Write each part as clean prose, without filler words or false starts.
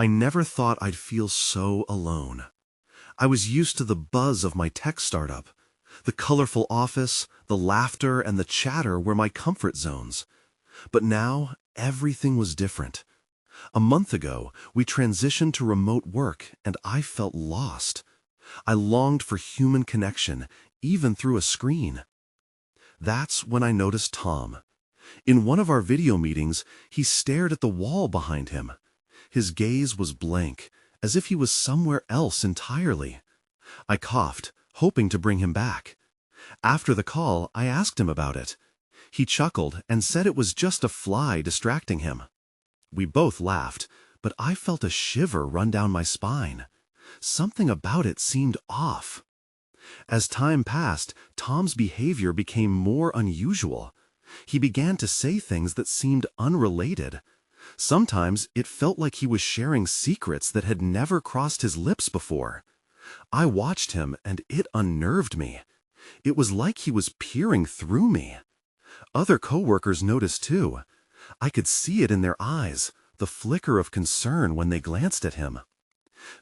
I never thought I'd feel so alone. I was used to the buzz of my tech startup. The colorful office, the laughter, and the chatter were my comfort zones. But now, everything was different. A month ago, we transitioned to remote work, and I felt lost. I longed for human connection, even through a screen. That's when I noticed Tom. In one of our video meetings, he stared at the wall behind him. His gaze was blank, as if he was somewhere else entirely. I coughed, hoping to bring him back. After the call, I asked him about it. He chuckled and said it was just a fly distracting him. We both laughed, but I felt a shiver run down my spine. Something about it seemed off. As time passed, Tom's behavior became more unusual. He began to say things that seemed unrelated. Sometimes it felt like he was sharing secrets that had never crossed his lips before. I watched him, and it unnerved me. It was like he was peering through me. Other coworkers noticed too. I could see it in their eyes, the flicker of concern when they glanced at him.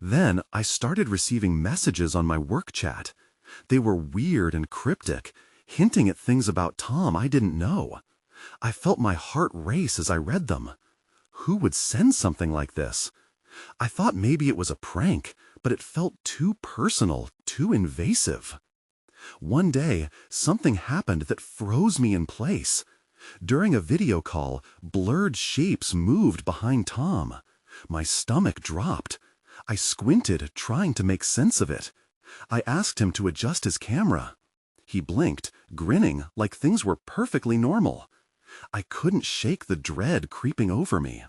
Then I started receiving messages on my work chat. They were weird and cryptic, hinting at things about Tom I didn't know. I felt my heart race as I read them. Who would send something like this? I thought maybe it was a prank, but it felt too personal, too invasive. One day, something happened that froze me in place. During a video call, blurred shapes moved behind Tom. My stomach dropped. I squinted, trying to make sense of it. I asked him to adjust his camera. He blinked, grinning like things were perfectly normal. I couldn't shake the dread creeping over me.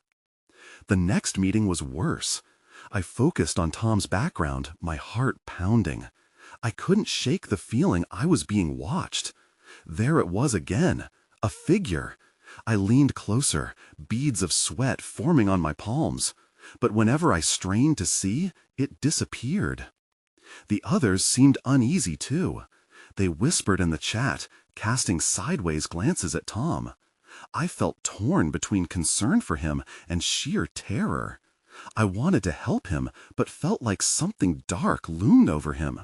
The next meeting was worse. I focused on Tom's background, my heart pounding. I couldn't shake the feeling I was being watched. There it was again, a figure. I leaned closer, beads of sweat forming on my palms. But whenever I strained to see, it disappeared. The others seemed uneasy too. They whispered in the chat, casting sideways glances at Tom. I felt torn between concern for him and sheer terror. I wanted to help him, but felt like something dark loomed over him.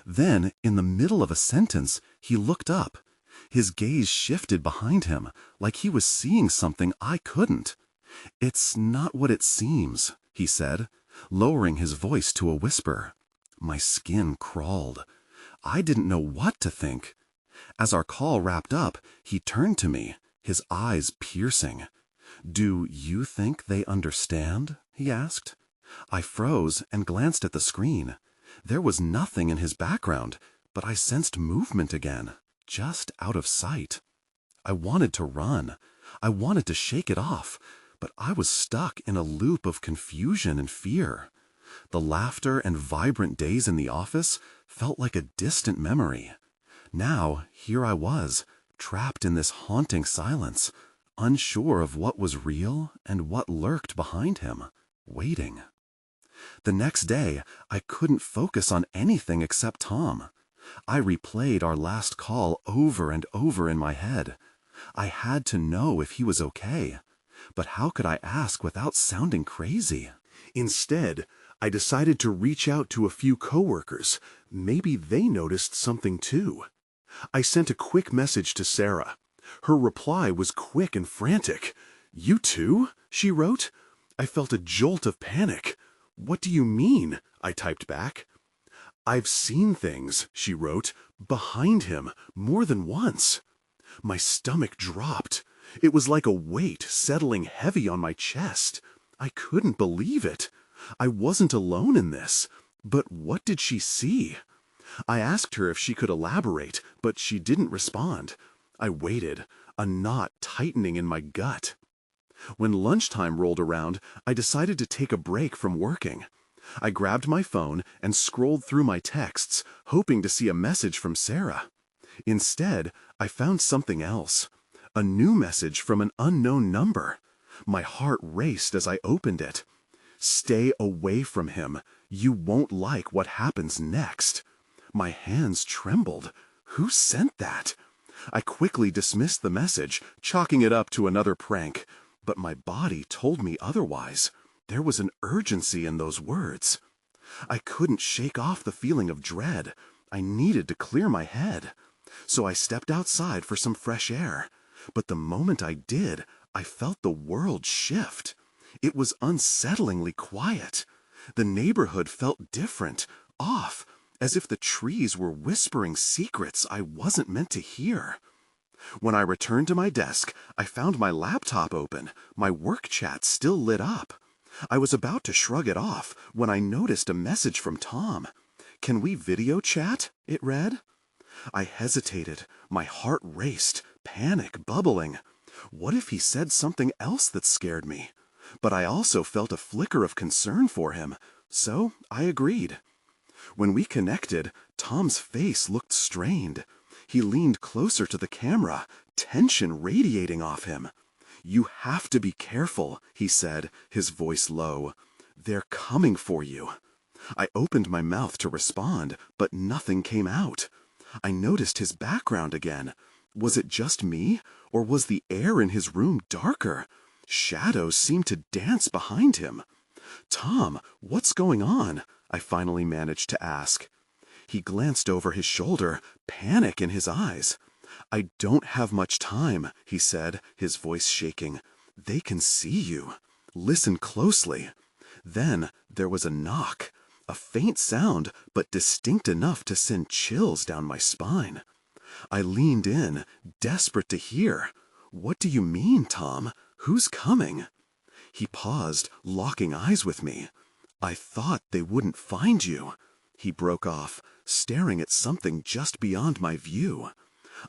Then, in the middle of a sentence, he looked up. His gaze shifted behind him, like he was seeing something I couldn't. "It's not what it seems," he said, lowering his voice to a whisper. My skin crawled. I didn't know what to think. As our call wrapped up, he turned to me, his eyes piercing. "Do you think they understand?" he asked. I froze and glanced at the screen. There was nothing in his background, but I sensed movement again, just out of sight. I wanted to run. I wanted to shake it off, but I was stuck in a loop of confusion and fear. The laughter and vibrant days in the office felt like a distant memory. Now, here I was, trapped in this haunting silence, unsure of what was real and what lurked behind him, waiting. The next day, I couldn't focus on anything except Tom. I replayed our last call over and over in my head. I had to know if he was okay. But how could I ask without sounding crazy? Instead, I decided to reach out to a few coworkers. Maybe they noticed something too. I sent a quick message to Sarah. Her reply was quick and frantic. "You too?" she wrote. I felt a jolt of panic. "What do you mean?" I typed back. "I've seen things," she wrote, "behind him more than once." My stomach dropped. It was like a weight settling heavy on my chest. I couldn't believe it. I wasn't alone in this. But what did she see? I asked her if she could elaborate, but she didn't respond. I waited, a knot tightening in my gut. When lunchtime rolled around, I decided to take a break from working. I grabbed my phone and scrolled through my texts, hoping to see a message from Sarah. Instead, I found something else. A new message from an unknown number. My heart raced as I opened it. "Stay away from him. You won't like what happens next." My hands trembled. Who sent that? I quickly dismissed the message, chalking it up to another prank. But my body told me otherwise. There was an urgency in those words. I couldn't shake off the feeling of dread. I needed to clear my head. So I stepped outside for some fresh air. But the moment I did, I felt the world shift. It was unsettlingly quiet. The neighborhood felt different, off, as if the trees were whispering secrets I wasn't meant to hear. When I returned to my desk, I found my laptop open, my work chat still lit up. I was about to shrug it off when I noticed a message from Tom. "Can we video chat?" it read. I hesitated, my heart raced, panic bubbling. What if he said something else that scared me? But I also felt a flicker of concern for him, so I agreed. When we connected, Tom's face looked strained. He leaned closer to the camera, tension radiating off him. "You have to be careful," he said, his voice low. "They're coming for you." I opened my mouth to respond, but nothing came out. I noticed his background again. Was it just me, or was the air in his room darker? Shadows seemed to dance behind him. "Tom, what's going on?" I finally managed to ask. He glanced over his shoulder, panic in his eyes. "I don't have much time," he said, his voice shaking. "They can see you. Listen closely." Then there was a knock, a faint sound, but distinct enough to send chills down my spine. I leaned in, desperate to hear. "What do you mean, Tom? Who's coming?" He paused, locking eyes with me. "I thought they wouldn't find you." He broke off, staring at something just beyond my view.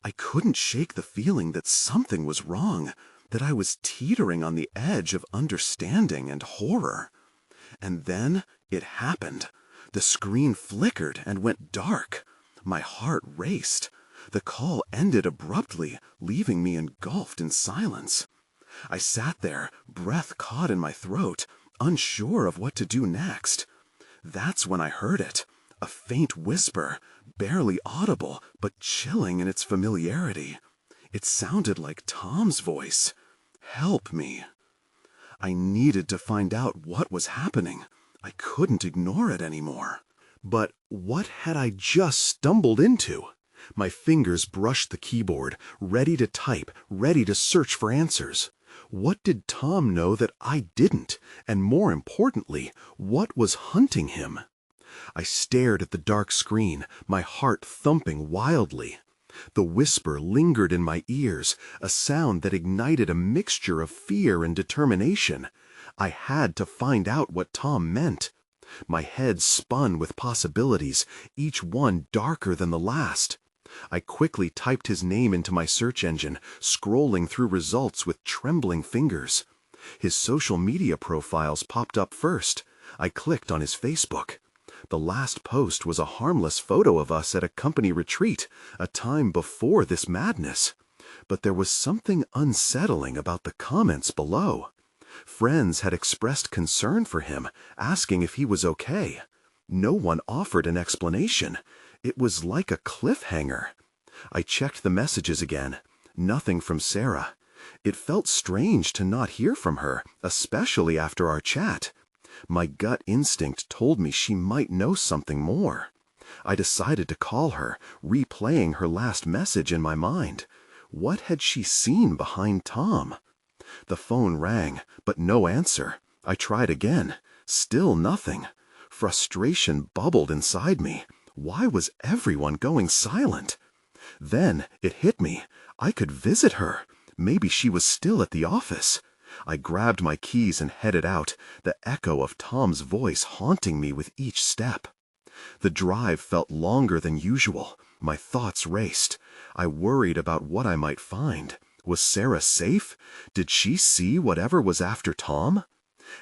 I couldn't shake the feeling that something was wrong, that I was teetering on the edge of understanding and horror. And then it happened. The screen flickered and went dark. My heart raced. The call ended abruptly, leaving me engulfed in silence. I sat there, breath caught in my throat, unsure of what to do next. That's when I heard it. A faint whisper, barely audible, but chilling in its familiarity. It sounded like Tom's voice. "Help me." I needed to find out what was happening. I couldn't ignore it anymore. But what had I just stumbled into? My fingers brushed the keyboard, ready to type, ready to search for answers. What did Tom know that I didn't? And more importantly, what was hunting him? I stared at the dark screen, my heart thumping wildly. The whisper lingered in my ears, a sound that ignited a mixture of fear and determination. I had to find out what Tom meant. My head spun with possibilities, each one darker than the last. I quickly typed his name into my search engine, scrolling through results with trembling fingers. His social media profiles popped up first. I clicked on his Facebook. The last post was a harmless photo of us at a company retreat, a time before this madness. But there was something unsettling about the comments below. Friends had expressed concern for him, asking if he was okay. No one offered an explanation. It was like a cliffhanger. I checked the messages again. Nothing from Sarah. It felt strange to not hear from her, especially after our chat. My gut instinct told me she might know something more. I decided to call her, replaying her last message in my mind. What had she seen behind Tom? The phone rang, but no answer. I tried again. Still nothing. Frustration bubbled inside me. Why was everyone going silent? Then it hit me. I could visit her. Maybe she was still at the office. I grabbed my keys and headed out, the echo of Tom's voice haunting me with each step. The drive felt longer than usual. My thoughts raced. I worried about what I might find. Was Sarah safe? Did she see whatever was after Tom?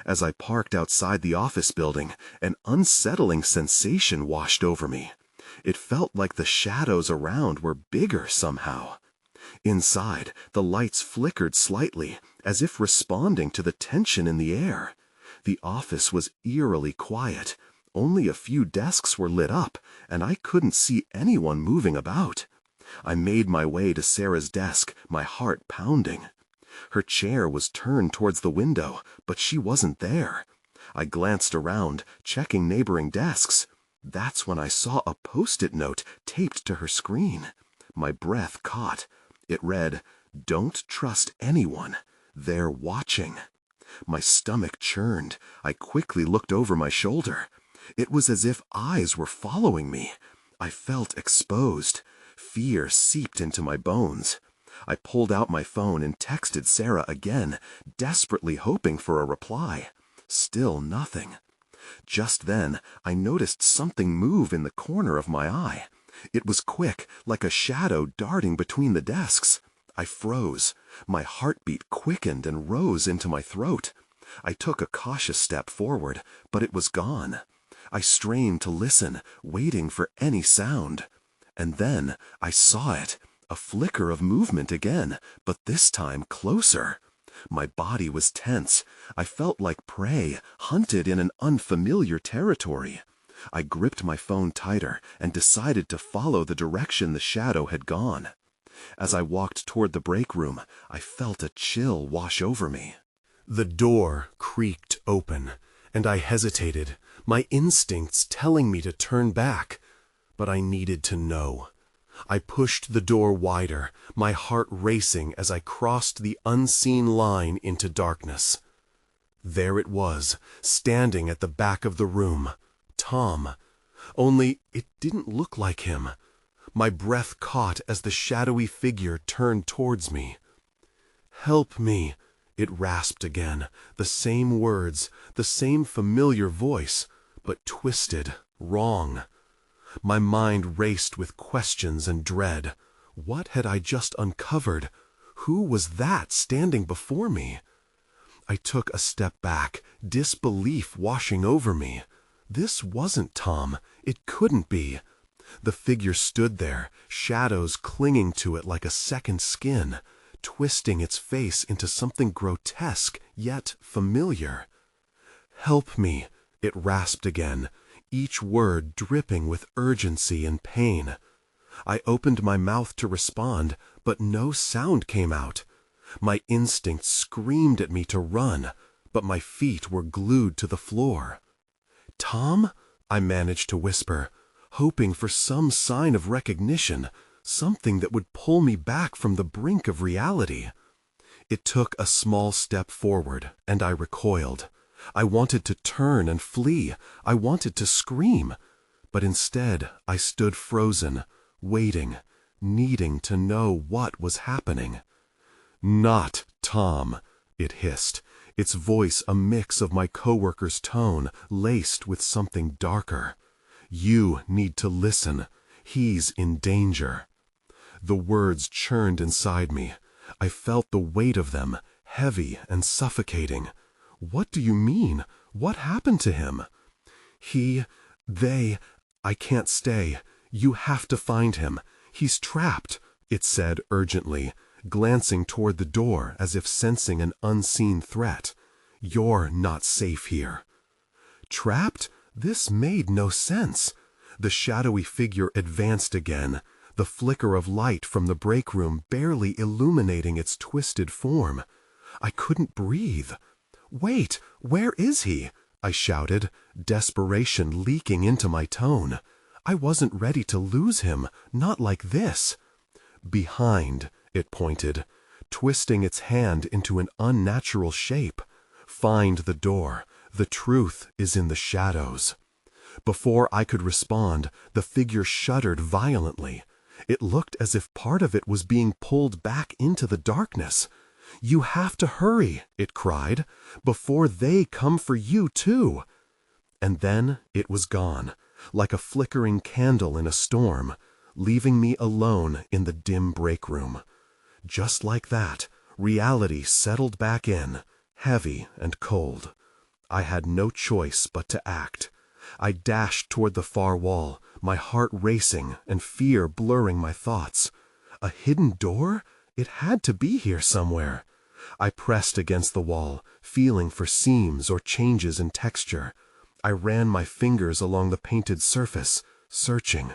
As I parked outside the office building, an unsettling sensation washed over me. It felt like the shadows around were bigger somehow. Inside, the lights flickered slightly, as if responding to the tension in the air. The office was eerily quiet. Only a few desks were lit up, and I couldn't see anyone moving about. I made my way to Sarah's desk, my heart pounding. Her chair was turned towards the window, but she wasn't there. I glanced around, checking neighboring desks. That's when I saw a post-it note taped to her screen. My breath caught. It read, "Don't trust anyone. They're watching." My stomach churned. I quickly looked over my shoulder. It was as if eyes were following me. I felt exposed. Fear seeped into my bones. I pulled out my phone and texted Sarah again, desperately hoping for a reply. Still nothing. Just then, I noticed something move in the corner of my eye. It was quick, like a shadow darting between the desks. I froze. My heartbeat quickened and rose into my throat. I took a cautious step forward, but it was gone. I strained to listen, waiting for any sound. And then I saw it, a flicker of movement again, but this time closer. My body was tense. I felt like prey, hunted in an unfamiliar territory. I gripped my phone tighter and decided to follow the direction the shadow had gone. As I walked toward the break room, I felt a chill wash over me. The door creaked open, and I hesitated, my instincts telling me to turn back. But I needed to know. I pushed the door wider, my heart racing as I crossed the unseen line into darkness. There it was, standing at the back of the room. Tom. Only it didn't look like him. My breath caught as the shadowy figure turned towards me. "Help me," it rasped again, the same words, the same familiar voice, but twisted, wrong. My mind raced with questions and dread. What had I just uncovered? Who was that standing before me? I took a step back, disbelief washing over me. This wasn't Tom. It couldn't be. The figure stood there, shadows clinging to it like a second skin, twisting its face into something grotesque yet familiar. "Help me," it rasped again, each word dripping with urgency and pain. I opened my mouth to respond, but no sound came out. My instincts screamed at me to run, but my feet were glued to the floor. "Tom?" I managed to whisper, hoping for some sign of recognition, something that would pull me back from the brink of reality. It took a small step forward, and I recoiled. I wanted to turn and flee. I wanted to scream. But instead, I stood frozen, waiting, needing to know what was happening. "Not Tom," it hissed, its voice a mix of my coworker's tone, laced with something darker. "You need to listen. He's in danger." The words churned inside me. I felt the weight of them, heavy and suffocating. "What do you mean? What happened to him?" I can't stay. You have to find him. He's trapped," it said urgently, glancing toward the door as if sensing an unseen threat. "You're not safe here." Trapped? This made no sense. The shadowy figure advanced again, the flicker of light from the break room barely illuminating its twisted form. I couldn't breathe. "Wait, where is he?" I shouted, desperation leaking into my tone. I wasn't ready to lose him, not like this. "Behind," it pointed, twisting its hand into an unnatural shape. "Find the door. The truth is in the shadows." Before I could respond, the figure shuddered violently. It looked as if part of it was being pulled back into the darkness. "You have to hurry," it cried, "before they come for you too." And then it was gone, like a flickering candle in a storm, leaving me alone in the dim break room. Just like that, reality settled back in, heavy and cold. I had no choice but to act. I dashed toward the far wall, my heart racing and fear blurring my thoughts. A hidden door? It had to be here somewhere. I pressed against the wall, feeling for seams or changes in texture. I ran my fingers along the painted surface, searching.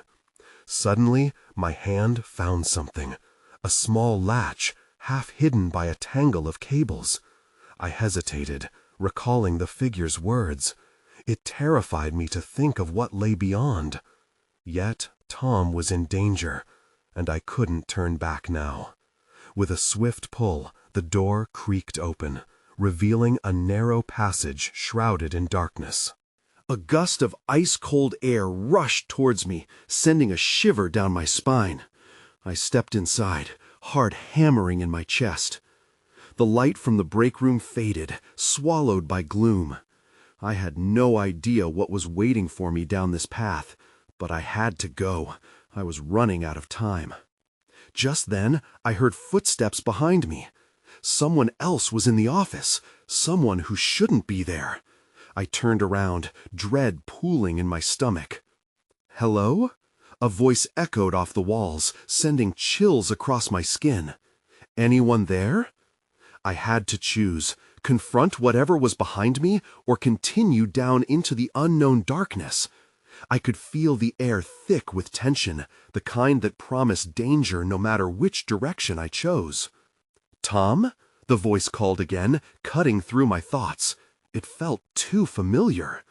Suddenly, my hand found something. A small latch, half hidden by a tangle of cables. I hesitated, recalling the figure's words. It terrified me to think of what lay beyond. Yet Tom was in danger, and I couldn't turn back now. With a swift pull, the door creaked open, revealing a narrow passage shrouded in darkness. A gust of ice-cold air rushed towards me, sending a shiver down my spine. I stepped inside, heart hammering in my chest. The light from the break room faded, swallowed by gloom. I had no idea what was waiting for me down this path, but I had to go. I was running out of time. Just then, I heard footsteps behind me. Someone else was in the office, someone who shouldn't be there. I turned around, dread pooling in my stomach. "Hello?" A voice echoed off the walls, sending chills across my skin. "Anyone there?" I had to choose, confront whatever was behind me or continue down into the unknown darkness. I could feel the air thick with tension, the kind that promised danger no matter which direction I chose. "Tom?" the voice called again, cutting through my thoughts. It felt too familiar.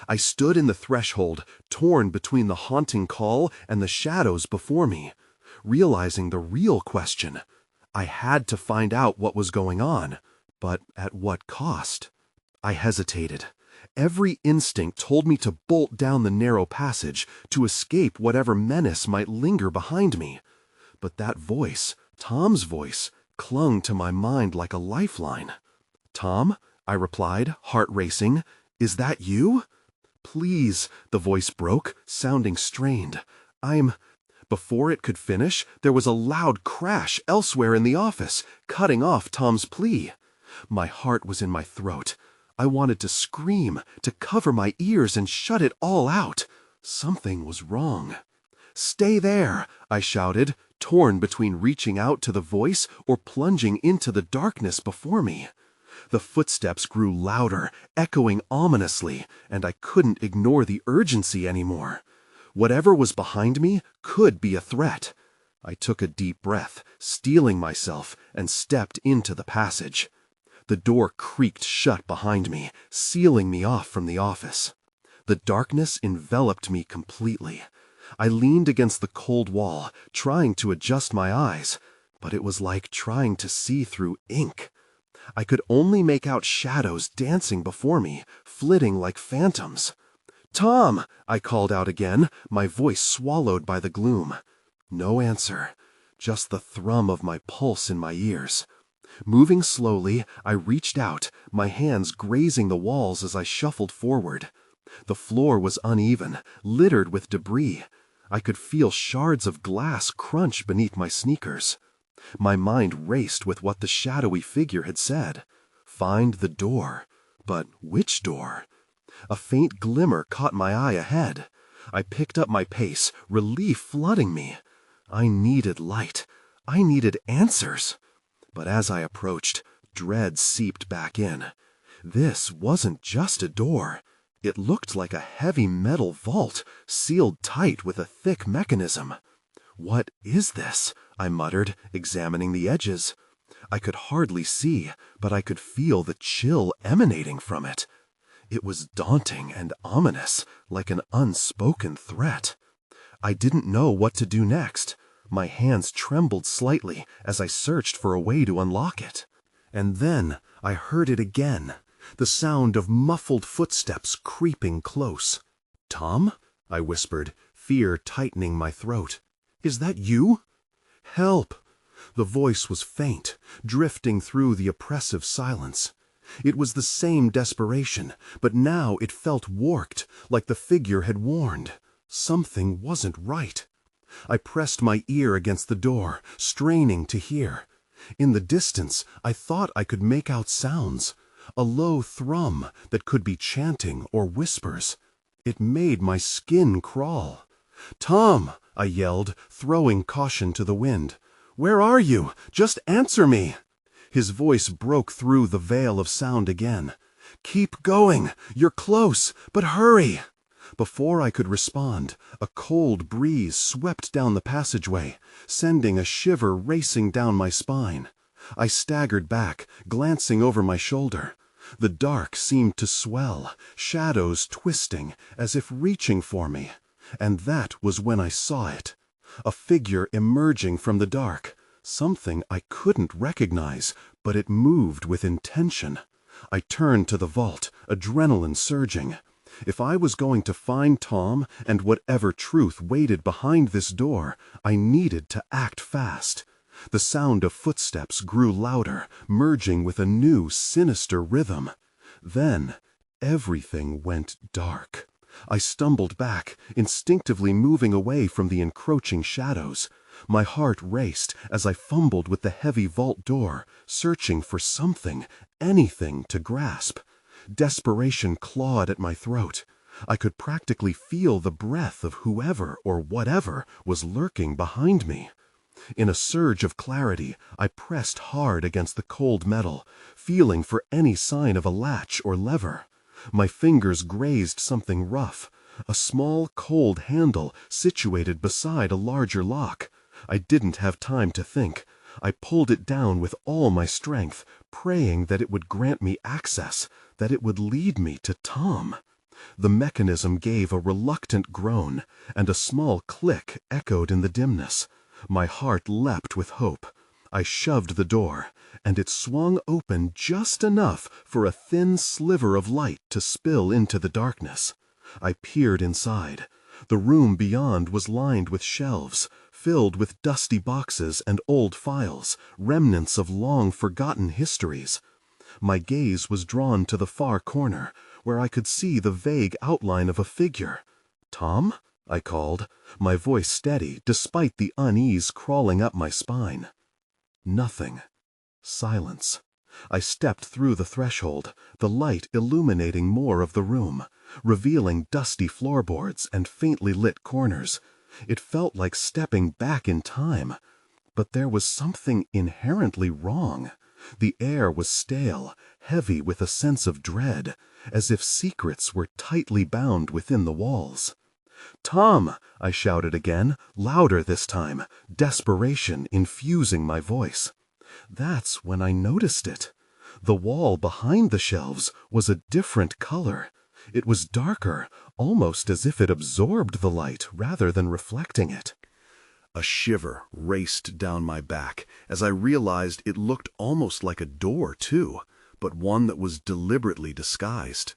I stood in the threshold, torn between the haunting call and the shadows before me, realizing the real question. I had to find out what was going on, but at what cost? I hesitated. Every instinct told me to bolt down the narrow passage, to escape whatever menace might linger behind me. But that voice, Tom's voice, clung to my mind like a lifeline. "Tom?" I replied, heart racing. "Is that you?" "Please," the voice broke, sounding strained. Before it could finish, there was a loud crash elsewhere in the office, cutting off Tom's plea. My heart was in my throat. I wanted to scream, to cover my ears and shut it all out. Something was wrong. "Stay there," I shouted, torn between reaching out to the voice or plunging into the darkness before me. The footsteps grew louder, echoing ominously, and I couldn't ignore the urgency anymore. Whatever was behind me could be a threat. I took a deep breath, steeling myself, and stepped into the passage. The door creaked shut behind me, sealing me off from the office. The darkness enveloped me completely. I leaned against the cold wall, trying to adjust my eyes, but it was like trying to see through ink. I could only make out shadows dancing before me, flitting like phantoms. "Tom!" I called out again, my voice swallowed by the gloom. No answer, just the thrum of my pulse in my ears. Moving slowly, I reached out, my hands grazing the walls as I shuffled forward. The floor was uneven, littered with debris. I could feel shards of glass crunch beneath my sneakers. My mind raced with what the shadowy figure had said. Find the door. But which door? A faint glimmer caught my eye ahead. I picked up my pace, relief flooding me. I needed light. I needed answers. But as I approached, dread seeped back in. This wasn't just a door. It looked like a heavy metal vault, sealed tight with a thick mechanism. "What is this?" I muttered, examining the edges. I could hardly see, but I could feel the chill emanating from it. It was daunting and ominous, like an unspoken threat. I didn't know what to do next. My hands trembled slightly as I searched for a way to unlock it. And then I heard it again, the sound of muffled footsteps creeping close. "Tom?" I whispered, fear tightening my throat. "Is that you?" "Help!" The voice was faint, drifting through the oppressive silence. It was the same desperation, but now it felt warped, like the figure had warned. Something wasn't right. I pressed my ear against the door, straining to hear. In the distance, I thought I could make out sounds, a low thrum that could be chanting or whispers. It made my skin crawl. "Tom!" I yelled, throwing caution to the wind. "Where are you? Just answer me!" His voice broke through the veil of sound again. "Keep going! You're close, but hurry!" Before I could respond, a cold breeze swept down the passageway, sending a shiver racing down my spine. I staggered back, glancing over my shoulder. The dark seemed to swell, shadows twisting, as if reaching for me. And that was when I saw it. A figure emerging from the dark. Something I couldn't recognize, but it moved with intention. I turned to the vault, adrenaline surging. If I was going to find Tom and whatever truth waited behind this door, I needed to act fast. The sound of footsteps grew louder, merging with a new, sinister rhythm. Then, everything went dark. I stumbled back, instinctively moving away from the encroaching shadows. My heart raced as I fumbled with the heavy vault door, searching for something, anything to grasp. Desperation clawed at my throat. I could practically feel the breath of whoever or whatever was lurking behind me. In a surge of clarity, I pressed hard against the cold metal, feeling for any sign of a latch or lever. My fingers grazed something rough, a small, cold handle situated beside a larger lock. I didn't have time to think. I pulled it down with all my strength, praying that it would grant me access, that it would lead me to Tom. The mechanism gave a reluctant groan, and a small click echoed in the dimness. My heart leapt with hope. I shoved the door, and it swung open just enough for a thin sliver of light to spill into the darkness. I peered inside. The room beyond was lined with shelves, filled with dusty boxes and old files, remnants of long-forgotten histories. My gaze was drawn to the far corner, where I could see the vague outline of a figure. "Tom?" I called, my voice steady despite the unease crawling up my spine. Nothing. Silence. I stepped through the threshold, the light illuminating more of the room, revealing dusty floorboards and faintly lit corners. It felt like stepping back in time. But there was something inherently wrong. The air was stale, heavy with a sense of dread, as if secrets were tightly bound within the walls. "Tom!" I shouted again, louder this time, desperation infusing my voice. That's when I noticed it. The wall behind the shelves was a different color. It was darker, almost as if it absorbed the light rather than reflecting it. A shiver raced down my back as I realized it looked almost like a door, too, but one that was deliberately disguised.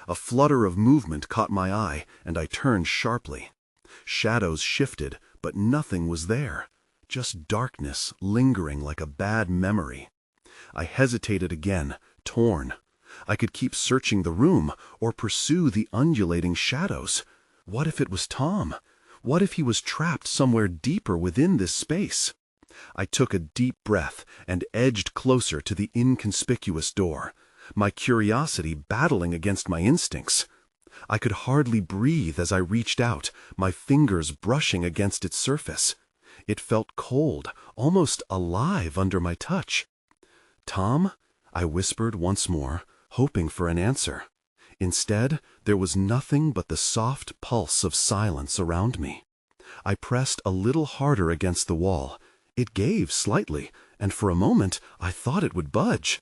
A flutter of movement caught my eye, and I turned sharply. Shadows shifted, but nothing was there. Just darkness lingering like a bad memory. I hesitated again, torn. I could keep searching the room or pursue the undulating shadows. What if it was Tom? What if he was trapped somewhere deeper within this space? I took a deep breath and edged closer to the inconspicuous door, my curiosity battling against my instincts. I could hardly breathe as I reached out, my fingers brushing against its surface. It felt cold, almost alive under my touch. "Tom?" I whispered once more, hoping for an answer. Instead, there was nothing but the soft pulse of silence around me. I pressed a little harder against the wall. It gave slightly, and for a moment I thought it would budge.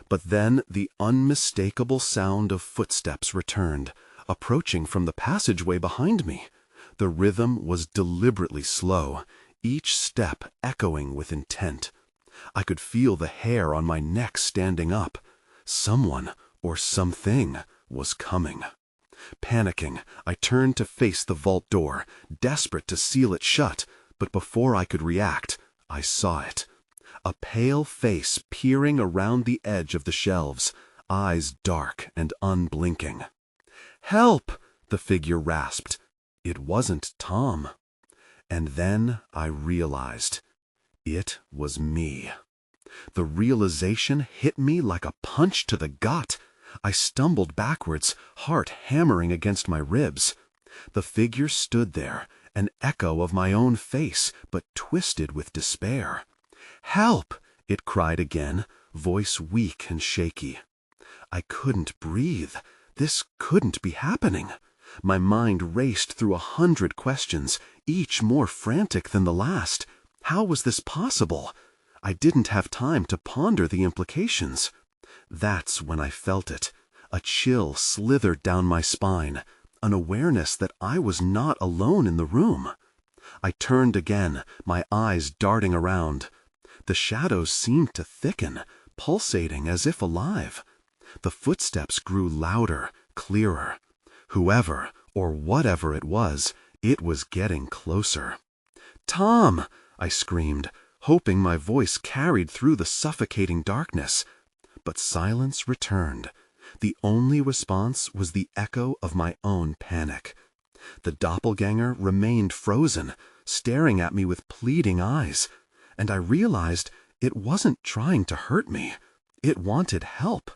But then the unmistakable sound of footsteps returned, approaching from the passageway behind me. The rhythm was deliberately slow, each step echoing with intent. I could feel the hair on my neck standing up. Someone, or something, was coming. Panicking, I turned to face the vault door, desperate to seal it shut, but before I could react, I saw it. A pale face peering around the edge of the shelves, eyes dark and unblinking. "Help!" the figure rasped. It wasn't Tom. And then I realized. It was me. The realization hit me like a punch to the gut. I stumbled backwards, heart hammering against my ribs. The figure stood there, an echo of my own face, but twisted with despair. "Help!" it cried again, voice weak and shaky. I couldn't breathe. This couldn't be happening. My mind raced through 100 questions, each more frantic than the last. How was this possible? I didn't have time to ponder the implications. That's when I felt it. A chill slithered down my spine, an awareness that I was not alone in the room. I turned again, my eyes darting around. The shadows seemed to thicken, pulsating as if alive. The footsteps grew louder, clearer. Whoever, or whatever it was getting closer. "Tom!" I screamed, hoping my voice carried through the suffocating darkness. But silence returned. The only response was the echo of my own panic. The doppelganger remained frozen, staring at me with pleading eyes, and I realized it wasn't trying to hurt me. It wanted help.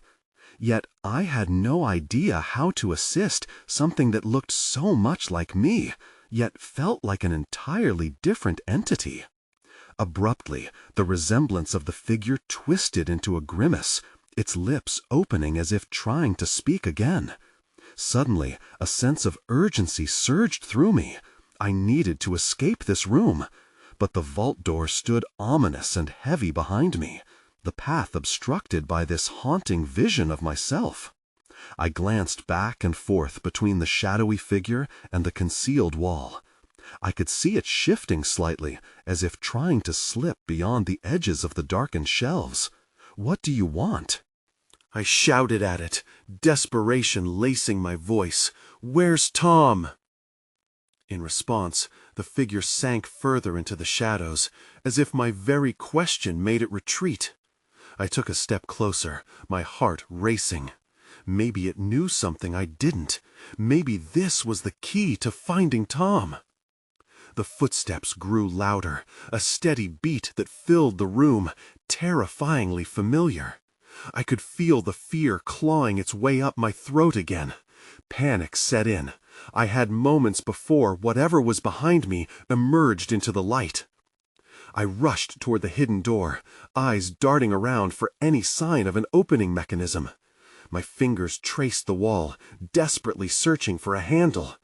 Yet I had no idea how to assist something that looked so much like me, yet felt like an entirely different entity. Abruptly, the resemblance of the figure twisted into a grimace, its lips opening as if trying to speak again. Suddenly, a sense of urgency surged through me. I needed to escape this room, but the vault door stood ominous and heavy behind me, the path obstructed by this haunting vision of myself. I glanced back and forth between the shadowy figure and the concealed wall. I could see it shifting slightly, as if trying to slip beyond the edges of the darkened shelves. "What do you want?" I shouted at it, desperation lacing my voice. "Where's Tom?" In response, the figure sank further into the shadows, as if my very question made it retreat. I took a step closer, my heart racing. Maybe it knew something I didn't. Maybe this was the key to finding Tom. The footsteps grew louder, a steady beat that filled the room, terrifyingly familiar. I could feel the fear clawing its way up my throat again. Panic set in. I had moments before whatever was behind me emerged into the light. I rushed toward the hidden door, eyes darting around for any sign of an opening mechanism. My fingers traced the wall, desperately searching for a handle.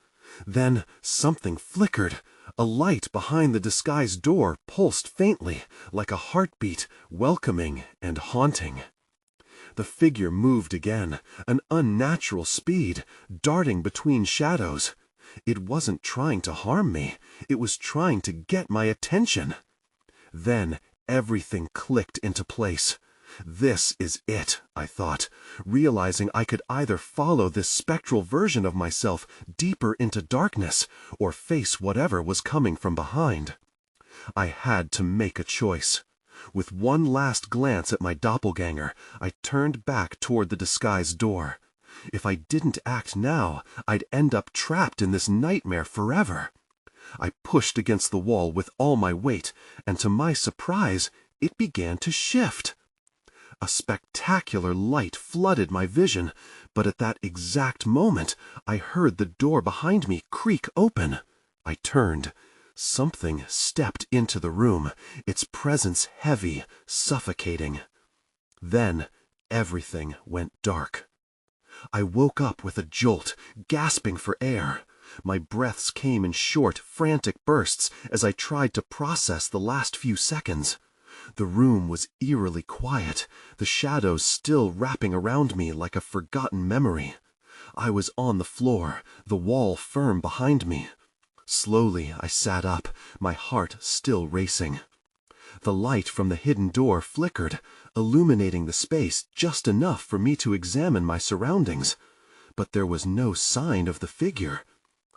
Then something flickered. A light behind the disguised door pulsed faintly, like a heartbeat, welcoming and haunting. The figure moved again, an unnatural speed, darting between shadows. It wasn't trying to harm me. It was trying to get my attention. Then everything clicked into place. This is it, I thought, realizing I could either follow this spectral version of myself deeper into darkness or face whatever was coming from behind. I had to make a choice. With one last glance at my doppelganger, I turned back toward the disguised door. If I didn't act now, I'd end up trapped in this nightmare forever. I pushed against the wall with all my weight, and to my surprise, it began to shift. A spectacular light flooded my vision, but at that exact moment, I heard the door behind me creak open. I turned. Something stepped into the room, its presence heavy, suffocating. Then everything went dark. I woke up with a jolt, gasping for air. My breaths came in short, frantic bursts as I tried to process the last few seconds. The room was eerily quiet, the shadows still wrapping around me like a forgotten memory. I was on the floor, the wall firm behind me. Slowly I sat up, my heart still racing. The light from the hidden door flickered, illuminating the space just enough for me to examine my surroundings. But there was no sign of the figure.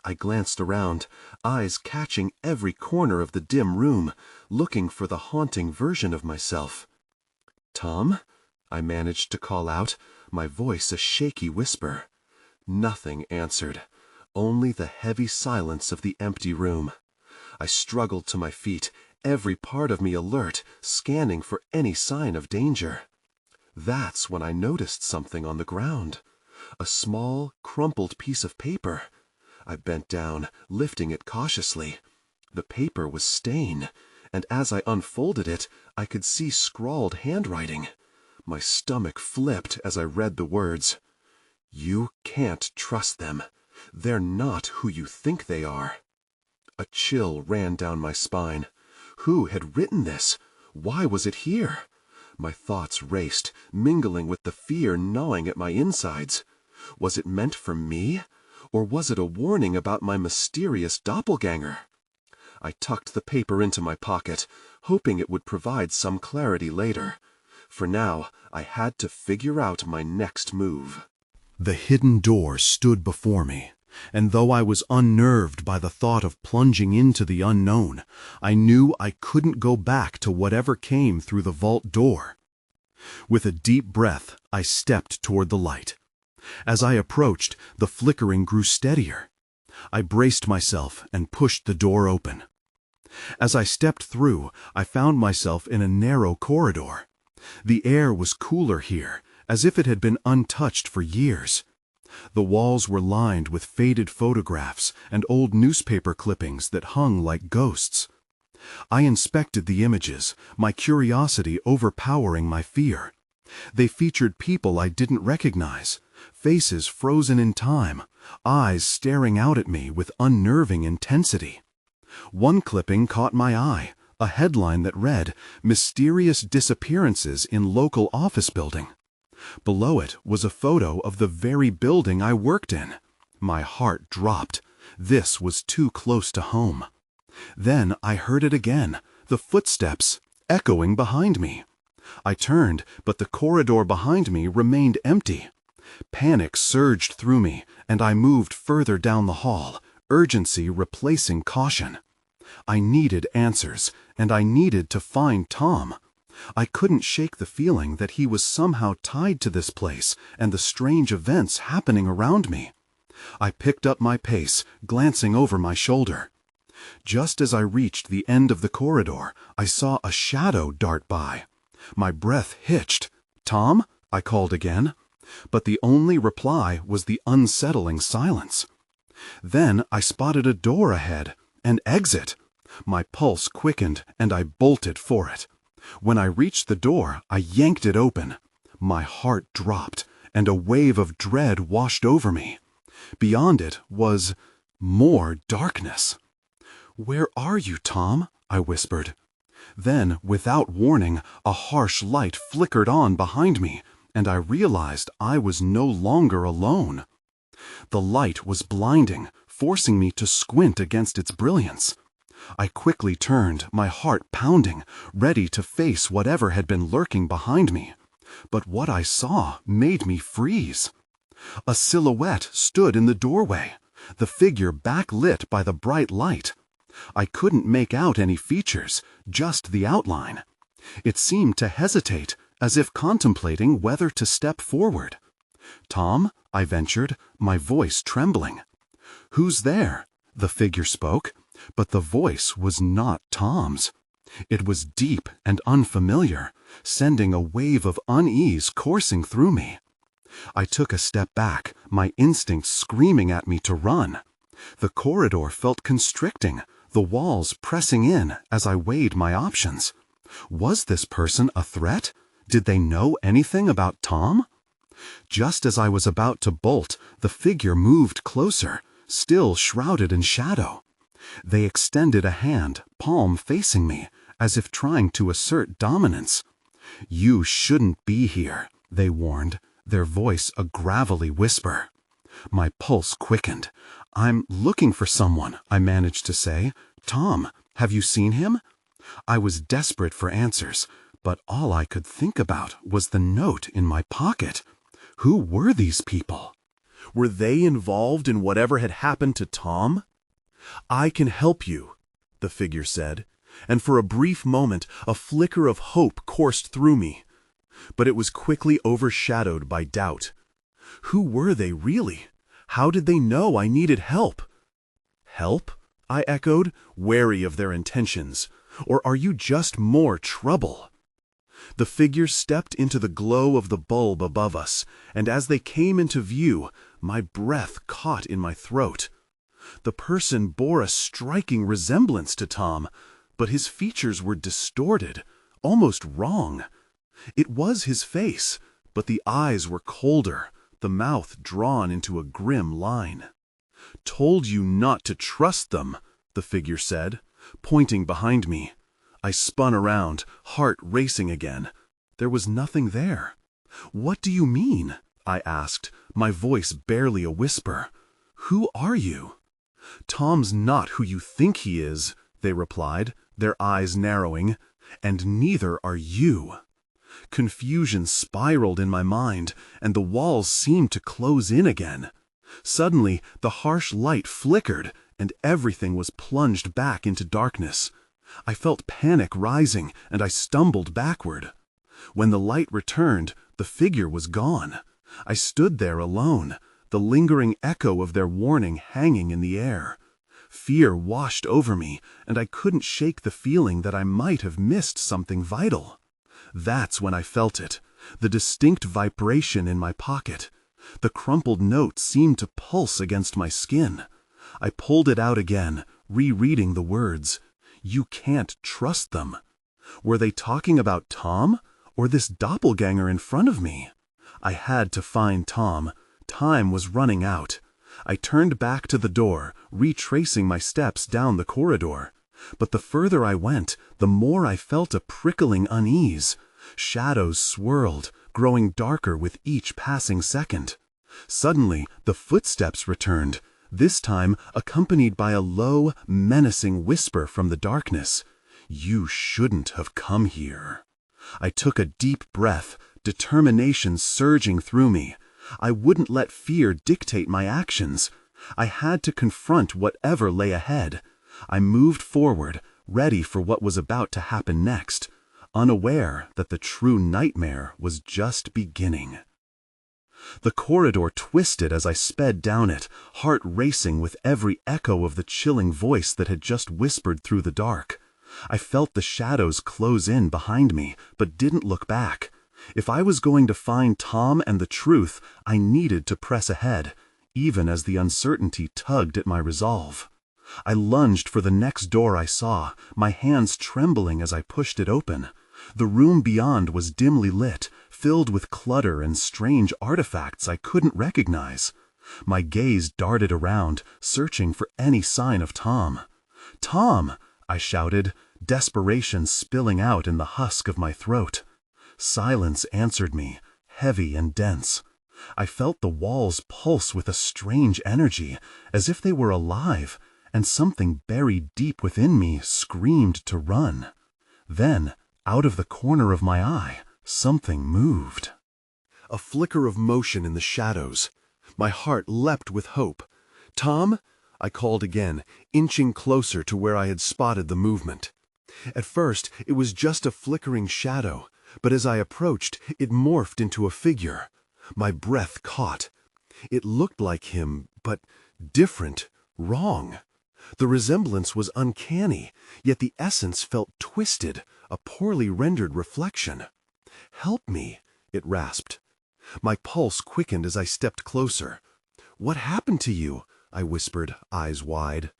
I glanced around, eyes catching every corner of the dim room, looking for the haunting version of myself. "Tom?" I managed to call out, my voice a shaky whisper. Nothing answered. Only the heavy silence of the empty room. I struggled to my feet, every part of me alert, scanning for any sign of danger. That's when I noticed something on the ground. A small, crumpled piece of paper. I bent down, lifting it cautiously. The paper was stained, and as I unfolded it, I could see scrawled handwriting. My stomach flipped as I read the words. "You can't trust them. They're not who you think they are." A chill ran down my spine. Who had written this? Why was it here? My thoughts raced, mingling with the fear gnawing at my insides. Was it meant for me? Or was it a warning about my mysterious doppelganger? I tucked the paper into my pocket, hoping it would provide some clarity later. For now, I had to figure out my next move. The hidden door stood before me, and though I was unnerved by the thought of plunging into the unknown, I knew I couldn't go back to whatever came through the vault door. With a deep breath, I stepped toward the light. As I approached, the flickering grew steadier. I braced myself and pushed the door open. As I stepped through, I found myself in a narrow corridor. The air was cooler here, as if it had been untouched for years. The walls were lined with faded photographs and old newspaper clippings that hung like ghosts. I inspected the images, my curiosity overpowering my fear. They featured people I didn't recognize, faces frozen in time, eyes staring out at me with unnerving intensity. One clipping caught my eye, a headline that read, "Mysterious Disappearances in Local Office Building." Below it was a photo of the very building I worked in. My heart dropped. This was too close to home. Then I heard it again, the footsteps, echoing behind me. I turned, but the corridor behind me remained empty. Panic surged through me, and I moved further down the hall, urgency replacing caution. I needed answers, and I needed to find Tom. I couldn't shake the feeling that he was somehow tied to this place and the strange events happening around me. I picked up my pace, glancing over my shoulder. Just as I reached the end of the corridor, I saw a shadow dart by. My breath hitched. "Tom?" I called again. But the only reply was the unsettling silence. Then I spotted a door ahead, an exit. My pulse quickened, and I bolted for it. When I reached the door, I yanked it open. My heart dropped, and a wave of dread washed over me. Beyond it was more darkness. "Where are you, Tom?" I whispered. Then, without warning, a harsh light flickered on behind me, and I realized I was no longer alone. The light was blinding, forcing me to squint against its brilliance. I quickly turned, my heart pounding, ready to face whatever had been lurking behind me. But what I saw made me freeze. A silhouette stood in the doorway, the figure backlit by the bright light. I couldn't make out any features, just the outline. It seemed to hesitate, as if contemplating whether to step forward. "Tom?" I ventured, my voice trembling. "Who's there?" The figure spoke, but the voice was not Tom's. It was deep and unfamiliar, sending a wave of unease coursing through me. I took a step back, my instincts screaming at me to run. The corridor felt constricting, the walls pressing in as I weighed my options. Was this person a threat? Did they know anything about Tom? Just as I was about to bolt, the figure moved closer, still shrouded in shadow. They extended a hand, palm facing me, as if trying to assert dominance. "You shouldn't be here," they warned, their voice a gravelly whisper. My pulse quickened. "I'm looking for someone," I managed to say. "Tom, have you seen him?" I was desperate for answers, but all I could think about was the note in my pocket. Who were these people? Were they involved in whatever had happened to Tom? "I can help you," the figure said, and for a brief moment a flicker of hope coursed through me. But it was quickly overshadowed by doubt. Who were they really? How did they know I needed help? "Help?" I echoed, wary of their intentions. "Or are you just more trouble?" The figure stepped into the glow of the bulb above us, and as they came into view, my breath caught in my throat. The person bore a striking resemblance to Tom, but his features were distorted, almost wrong. It was his face, but the eyes were colder, the mouth drawn into a grim line. "Told you not to trust them," the figure said, pointing behind me. I spun around, heart racing again. There was nothing there. "What do you mean?" I asked, my voice barely a whisper. "Who are you?" "Tom's not who you think he is," they replied, their eyes narrowing, "and neither are you." Confusion spiraled in my mind, and the walls seemed to close in again. Suddenly, the harsh light flickered, and everything was plunged back into darkness. I felt panic rising, and I stumbled backward. When the light returned, the figure was gone. I stood there alone, the lingering echo of their warning hanging in the air. Fear washed over me, and I couldn't shake the feeling that I might have missed something vital. That's when I felt it, the distinct vibration in my pocket. The crumpled note seemed to pulse against my skin. I pulled it out again, rereading the words. "You can't trust them." Were they talking about Tom, or this doppelganger in front of me? I had to find Tom. Time was running out. I turned back to the door, retracing my steps down the corridor. But the further I went, the more I felt a prickling unease. Shadows swirled, growing darker with each passing second. Suddenly, the footsteps returned, this time accompanied by a low, menacing whisper from the darkness. "You shouldn't have come here." I took a deep breath, determination surging through me. I wouldn't let fear dictate my actions. I had to confront whatever lay ahead. I moved forward, ready for what was about to happen next, unaware that the true nightmare was just beginning. The corridor twisted as I sped down it, heart racing with every echo of the chilling voice that had just whispered through the dark. I felt the shadows close in behind me, but didn't look back. If I was going to find Tom and the truth, I needed to press ahead, even as the uncertainty tugged at my resolve. I lunged for the next door I saw, my hands trembling as I pushed it open. The room beyond was dimly lit, filled with clutter and strange artifacts I couldn't recognize. My gaze darted around, searching for any sign of Tom. "Tom!" I shouted, desperation spilling out in the husk of my throat. Silence answered me, heavy and dense. I felt the walls pulse with a strange energy, as if they were alive, and something buried deep within me screamed to run. Then, out of the corner of my eye, something moved. A flicker of motion in the shadows. My heart leapt with hope. "Tom?" I called again, inching closer to where I had spotted the movement. At first, it was just a flickering shadow, but as I approached, it morphed into a figure. My breath caught. It looked like him, but different, wrong. The resemblance was uncanny, yet the essence felt twisted, a poorly rendered reflection. "Help me," it rasped. My pulse quickened as I stepped closer. "What happened to you?" I whispered, eyes wide.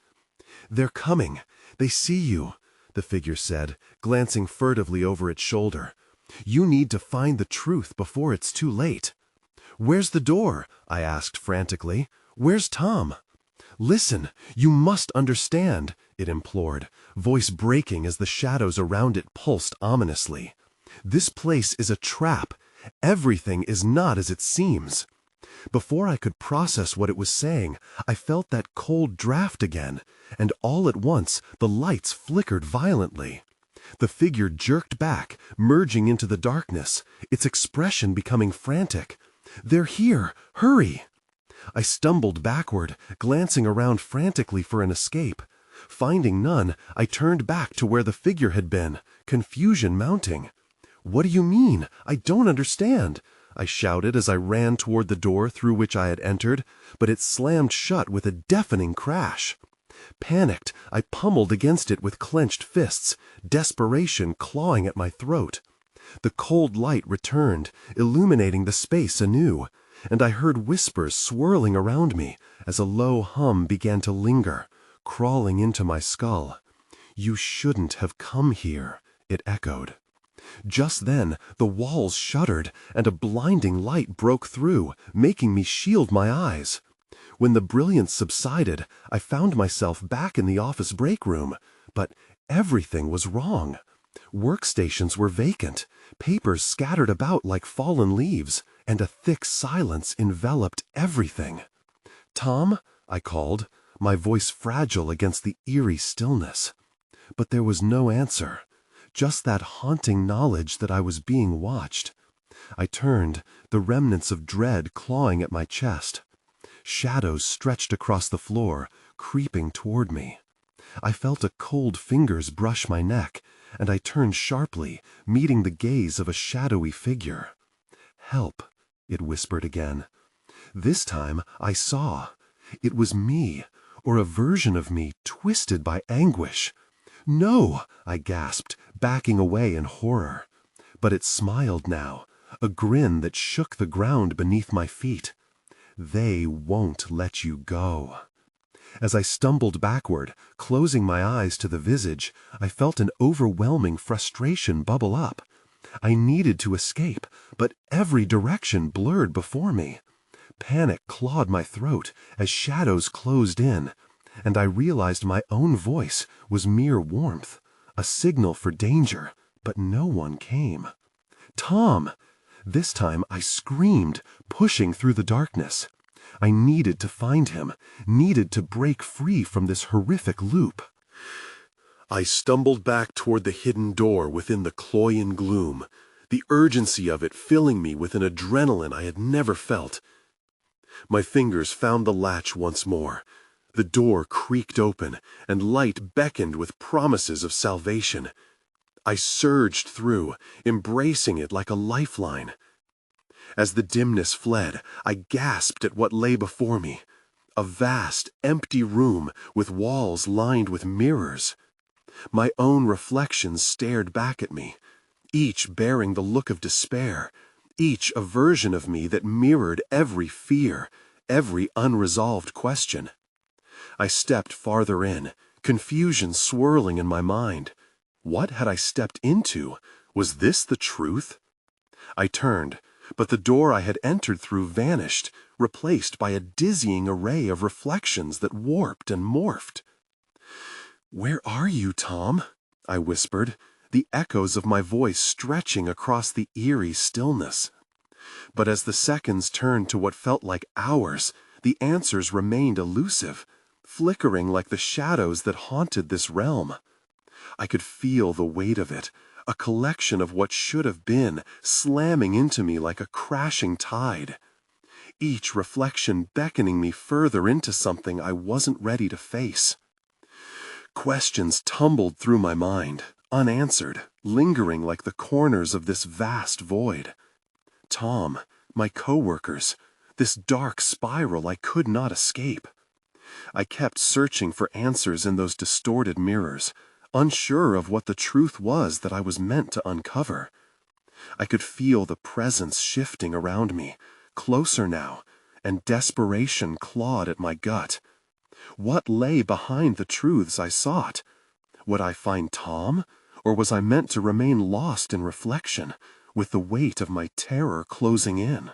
"They're coming. They see you," the figure said, glancing furtively over its shoulder. "You need to find the truth before it's too late." "Where's the door?" I asked frantically. "Where's Tom?" "Listen, you must understand," it implored, voice breaking as the shadows around it pulsed ominously. "This place is a trap. Everything is not as it seems." Before I could process what it was saying, I felt that cold draft again, and all at once the lights flickered violently. The figure jerked back, merging into the darkness, its expression becoming frantic. "They're here! Hurry!" I stumbled backward, glancing around frantically for an escape. Finding none, I turned back to where the figure had been, confusion mounting. "What do you mean? I don't understand," I shouted as I ran toward the door through which I had entered, but it slammed shut with a deafening crash. Panicked, I pummeled against it with clenched fists, desperation clawing at my throat. The cold light returned, illuminating the space anew, and I heard whispers swirling around me as a low hum began to linger, crawling into my skull. "You shouldn't have come here," it echoed. Just then, the walls shuddered, and a blinding light broke through, making me shield my eyes. When the brilliance subsided, I found myself back in the office break room, but everything was wrong. Workstations were vacant, papers scattered about like fallen leaves, and a thick silence enveloped everything. "Tom?" I called, my voice fragile against the eerie stillness. But there was no answer, just that haunting knowledge that I was being watched. I turned, the remnants of dread clawing at my chest. Shadows stretched across the floor, creeping toward me. I felt a cold fingers brush my neck, and I turned sharply, meeting the gaze of a shadowy figure. "Help," it whispered again. This time I saw. It was me, or a version of me twisted by anguish. "No!" I gasped, backing away in horror. But it smiled now, a grin that shook the ground beneath my feet. "They won't let you go." As I stumbled backward, closing my eyes to the visage, I felt an overwhelming frustration bubble up. I needed to escape, but every direction blurred before me. Panic clawed my throat as shadows closed in, and I realized my own voice was mere warmth, a signal for danger, but no one came. "Tom!" This time I screamed, pushing through the darkness. I needed to find him, needed to break free from this horrific loop. I stumbled back toward the hidden door within the cloying gloom, the urgency of it filling me with an adrenaline I had never felt. My fingers found the latch once more. The door creaked open, and light beckoned with promises of salvation. I surged through, embracing it like a lifeline. As the dimness fled, I gasped at what lay before me. A vast, empty room with walls lined with mirrors. My own reflections stared back at me, each bearing the look of despair, each a version of me that mirrored every fear, every unresolved question. I stepped farther in, confusion swirling in my mind. What had I stepped into? Was this the truth? I turned, but the door I had entered through vanished, replaced by a dizzying array of reflections that warped and morphed. "Where are you, Tom?" I whispered, the echoes of my voice stretching across the eerie stillness. But as the seconds turned to what felt like hours, the answers remained elusive, flickering like the shadows that haunted this realm. I could feel the weight of it, a collection of what should have been, slamming into me like a crashing tide. Each reflection beckoning me further into something I wasn't ready to face. Questions tumbled through my mind, unanswered, lingering like the corners of this vast void. Tom, my coworkers, this dark spiral I could not escape. I kept searching for answers in those distorted mirrors, unsure of what the truth was that I was meant to uncover. I could feel the presence shifting around me, closer now, and desperation clawed at my gut. What lay behind the truths I sought? Would I find Tom, or was I meant to remain lost in reflection, with the weight of my terror closing in?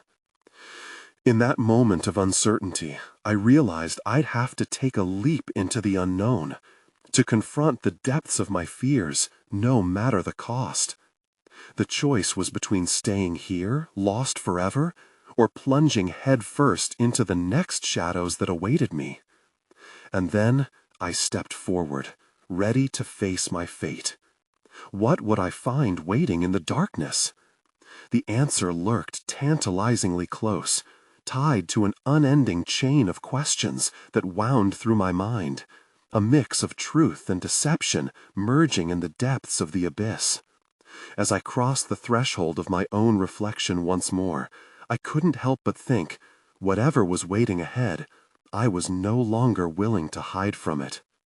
In that moment of uncertainty, I realized I'd have to take a leap into the unknown, to confront the depths of my fears, no matter the cost. The choice was between staying here, lost forever, or plunging headfirst into the next shadows that awaited me. And then I stepped forward, ready to face my fate. What would I find waiting in the darkness? The answer lurked tantalizingly close, tied to an unending chain of questions that wound through my mind, a mix of truth and deception merging in the depths of the abyss. As I crossed the threshold of my own reflection once more, I couldn't help but think, whatever was waiting ahead, I was no longer willing to hide from it.